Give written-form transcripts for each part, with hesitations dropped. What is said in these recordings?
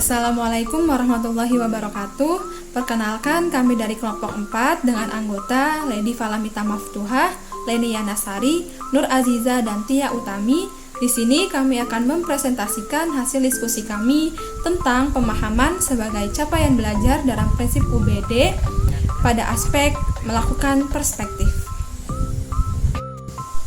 Assalamualaikum warahmatullahi wabarakatuh. Perkenalkan, kami dari kelompok 4 dengan anggota Lady Falamita Maftuhah, Lenia Nasari, Nur Aziza, dan Tia Utami. Di sini kami akan mempresentasikan hasil diskusi kami tentang pemahaman sebagai capaian belajar dalam prinsip UBD pada aspek melakukan perspektif.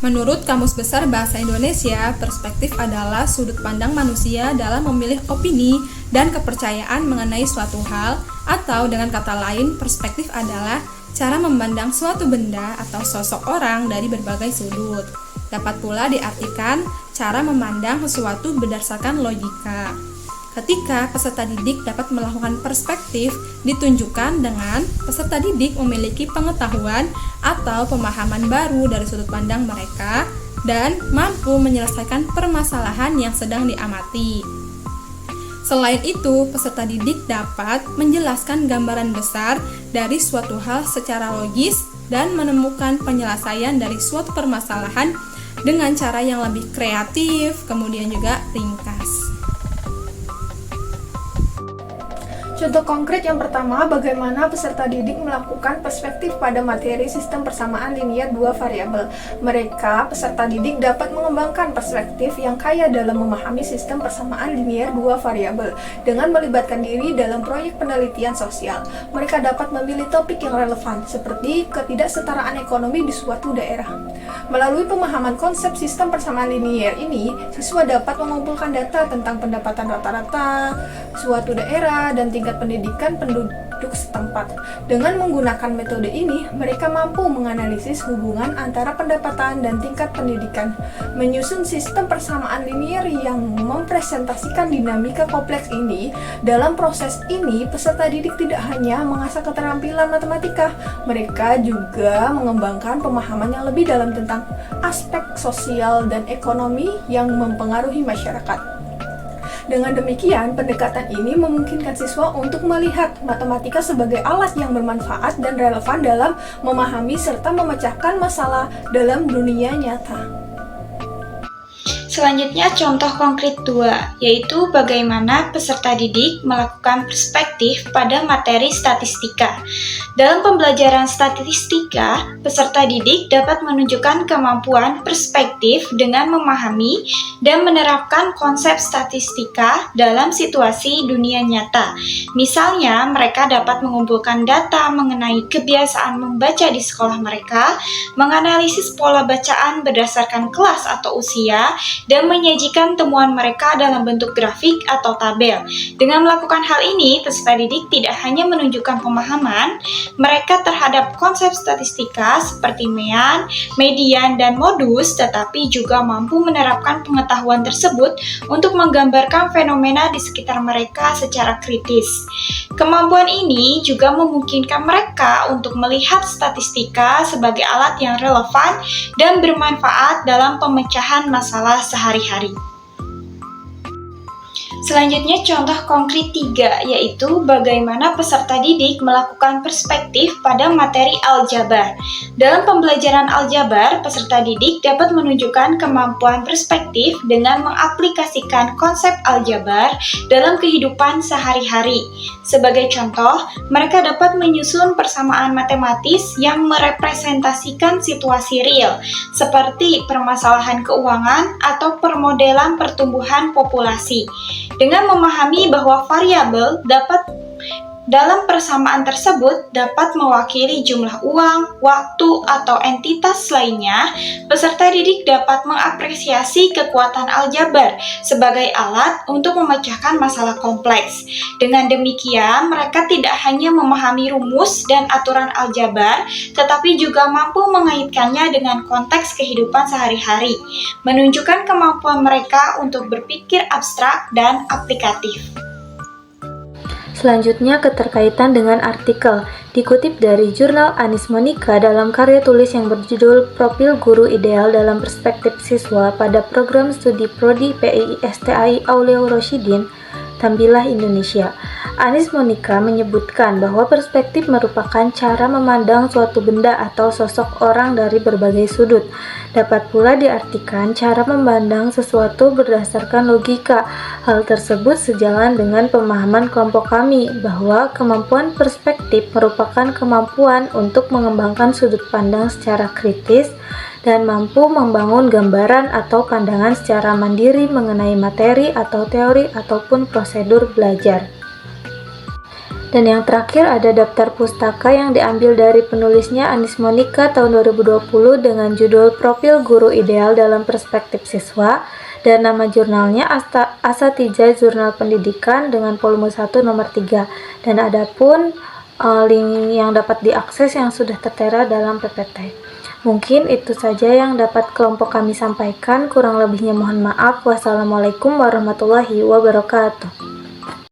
Menurut Kamus Besar Bahasa Indonesia, perspektif adalah sudut pandang manusia dalam memilih opini dan kepercayaan mengenai suatu hal, atau dengan kata lain, perspektif adalah cara memandang suatu benda atau sosok orang dari berbagai sudut. Dapat pula diartikan cara memandang sesuatu berdasarkan logika. Ketika peserta didik dapat melakukan perspektif, ditunjukkan dengan peserta didik memiliki pengetahuan atau pemahaman baru dari sudut pandang mereka dan mampu menyelesaikan permasalahan yang sedang diamati. Selain itu, peserta didik dapat menjelaskan gambaran besar dari suatu hal secara logis dan menemukan penyelesaian dari suatu permasalahan dengan cara yang lebih kreatif, kemudian juga ringkas. Contoh konkret yang pertama, bagaimana peserta didik melakukan perspektif pada materi sistem persamaan linier dua variabel. Mereka, peserta didik dapat mengembangkan perspektif yang kaya dalam memahami sistem persamaan linier dua variabel dengan melibatkan diri dalam proyek penelitian sosial. Mereka dapat memilih topik yang relevan, seperti ketidaksetaraan ekonomi di suatu daerah. Melalui pemahaman konsep sistem persamaan linier ini, siswa dapat mengumpulkan data tentang pendapatan rata-rata suatu daerah dan tingkat pendidikan penduduk setempat. Dengan menggunakan metode ini, mereka mampu menganalisis hubungan antara pendapatan dan tingkat pendidikan, menyusun sistem persamaan linier yang mempresentasikan dinamika kompleks ini. Dalam proses ini, peserta didik tidak hanya mengasah keterampilan matematika, mereka juga mengembangkan pemahaman yang lebih dalam tentang aspek sosial dan ekonomi yang mempengaruhi masyarakat. Dengan demikian, pendekatan ini memungkinkan siswa untuk melihat matematika sebagai alat yang bermanfaat dan relevan dalam memahami serta memecahkan masalah dalam dunia nyata. Selanjutnya contoh konkret 2, yaitu bagaimana peserta didik melakukan perspektif pada materi statistika. Dalam pembelajaran statistika, peserta didik dapat menunjukkan kemampuan perspektif dengan memahami dan menerapkan konsep statistika dalam situasi dunia nyata. Misalnya, mereka dapat mengumpulkan data mengenai kebiasaan membaca di sekolah mereka, menganalisis pola bacaan berdasarkan kelas atau usia, dan menyajikan temuan mereka dalam bentuk grafik atau tabel. Dengan melakukan hal ini, peserta didik tidak hanya menunjukkan pemahaman mereka terhadap konsep statistika seperti mean, median, dan modus, tetapi juga mampu menerapkan pengetahuan tersebut untuk menggambarkan fenomena di sekitar mereka secara kritis. Kemampuan ini juga memungkinkan mereka untuk melihat statistika sebagai alat yang relevan dan bermanfaat dalam pemecahan masalah sehari-hari. Selanjutnya contoh konkret 3, yaitu bagaimana peserta didik melakukan perspektif pada materi aljabar. Dalam pembelajaran aljabar, peserta didik dapat menunjukkan kemampuan perspektif dengan mengaplikasikan konsep aljabar dalam kehidupan sehari-hari. Sebagai contoh, mereka dapat menyusun persamaan matematis yang merepresentasikan situasi real, seperti permasalahan keuangan atau permodelan pertumbuhan populasi. Dengan memahami bahwa variabel dalam persamaan tersebut dapat mewakili jumlah uang, waktu, atau entitas lainnya, peserta didik dapat mengapresiasi kekuatan aljabar sebagai alat untuk memecahkan masalah kompleks. Dengan demikian, mereka tidak hanya memahami rumus dan aturan aljabar, tetapi juga mampu mengaitkannya dengan konteks kehidupan sehari-hari, menunjukkan kemampuan mereka untuk berpikir abstrak dan aplikatif. Selanjutnya keterkaitan dengan artikel, dikutip dari jurnal Anis Monika dalam karya tulis yang berjudul Profil Guru Ideal dalam Perspektif Siswa pada Program Studi Prodi PI STI Aulia Rosyidin Tampilah Indonesia. Anis Monika menyebutkan bahwa perspektif merupakan cara memandang suatu benda atau sosok orang dari berbagai sudut. Dapat pula diartikan cara memandang sesuatu berdasarkan logika. Hal tersebut sejalan dengan pemahaman kelompok kami bahwa kemampuan perspektif merupakan kemampuan untuk mengembangkan sudut pandang secara kritis dan mampu membangun gambaran atau pandangan secara mandiri mengenai materi atau teori ataupun prosedur belajar. Dan yang terakhir ada daftar pustaka yang diambil dari penulisnya Anis Monika tahun 2020 dengan judul Profil Guru Ideal dalam Perspektif Siswa, dan nama jurnalnya Asatidja Jurnal Pendidikan dengan volume 1 nomor 3. Dan ada pun link yang dapat diakses yang sudah tertera dalam PPT. Mungkin itu saja yang dapat kelompok kami sampaikan, kurang lebihnya mohon maaf. Wassalamualaikum warahmatullahi wabarakatuh.